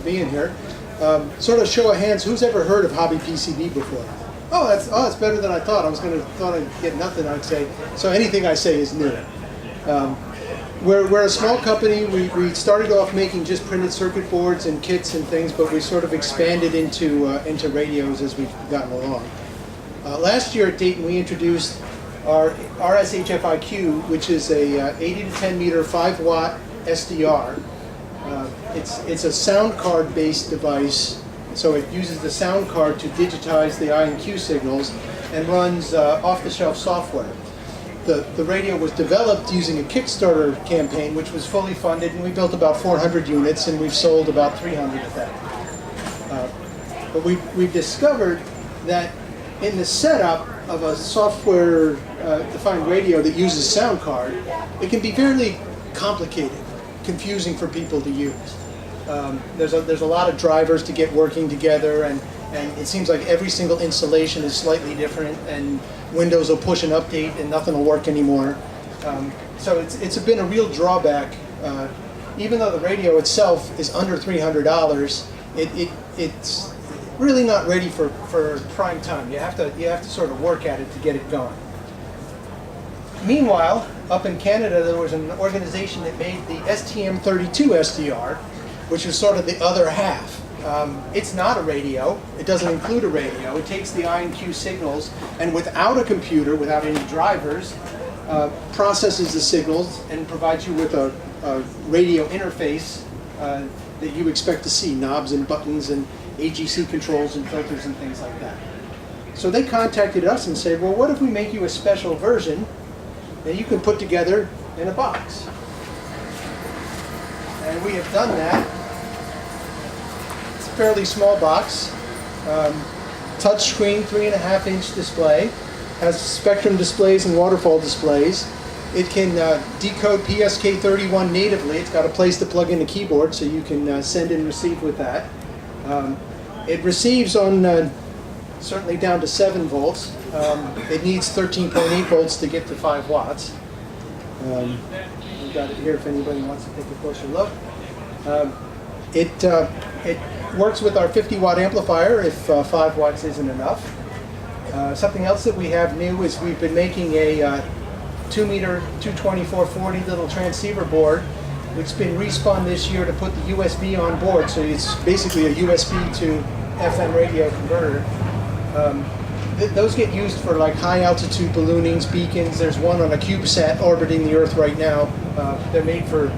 being here. Sort of show of hands, who's ever heard of HobbyPCB before? Oh, that's better than I thought. Thought I'd get nothing. I'd say so. Anything I say is new. We're a small company. We started off making just printed circuit boards and kits and things, but we sort of expanded into radios as we've gotten along. Last year at Dayton, we introduced our rs-hfiq, which is a 80 to 10 meter 5-watt SDR. It's a sound card based device, so it uses the sound card to digitize the I and Q signals and runs off-the-shelf software. The radio was developed using a Kickstarter campaign, which was fully funded, and we built about 400 units, and we've sold about 300 of that. But we've discovered that in the setup of a software-defined radio that uses sound card, it can be fairly complicated, confusing for people to use. There's a lot of drivers to get working together, and it seems like every single installation is slightly different, and Windows will push an update and nothing will work anymore. So it's been a real drawback. Even though the radio itself is under $300, it's really not ready for prime time. You have to sort of work at it to get it going. Meanwhile, up in Canada, there was an organization that made the STM32 SDR, which is sort of the other half. It's not a radio. It doesn't include a radio. It takes the I and Q signals and without a computer, without any drivers, processes the signals and provides you with a radio interface that you expect to see, knobs and buttons and AGC controls and filters and things like that. So they contacted us and said, well, what if we make you a special version that you can put together in a box? And we have done that. It's a fairly small box, touch screen, 3.5-inch display, has spectrum displays and waterfall displays. It can decode PSK31 natively. It's got a place to plug in a keyboard, so you can send and receive with that. It receives on certainly down to 7 volts. It needs 13.8 volts to get to 5 watts. We've got it here if anybody wants to take a closer look. It works with our 50-watt amplifier if 5 watts isn't enough. Something else that we have new is we've been making a 2-meter 22440 little transceiver board, which has been respun this year to put the USB on board. So it's basically a USB to FM radio converter. Those get used for like high altitude balloonings, beacons. There's one on a CubeSat orbiting the Earth right now. They're made for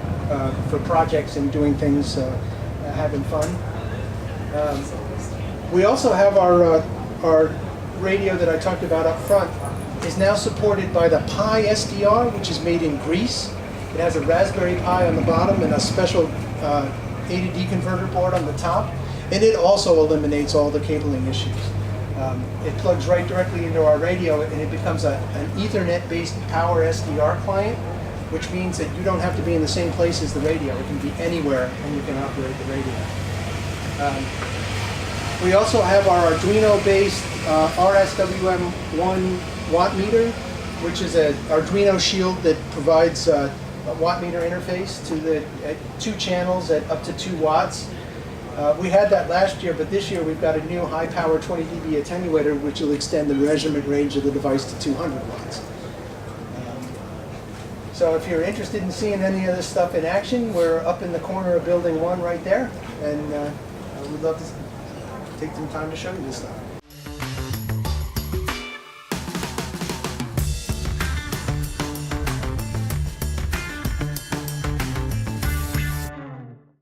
projects and doing things, having fun. We also have our radio that I talked about up front is now supported by the Pi SDR, which is made in Greece. It has a Raspberry Pi on the bottom and a special A to D converter board on the top, and it also eliminates all the cabling issues. It plugs right directly into our radio, and it becomes an Ethernet-based power SDR client, which means that you don't have to be in the same place as the radio. It can be anywhere, and you can operate the radio. We also have our Arduino-based RSWM1 watt meter, which is an Arduino shield that provides a watt meter interface to the 2 channels at up to 2 watts. We had that last year, but this year we've got a new high-power 20 dB attenuator, which will extend the measurement range of the device to 200 watts. So if you're interested in seeing any of this stuff in action, we're up in the corner of Building 1 right there, and we'd love to take some time to show you this stuff.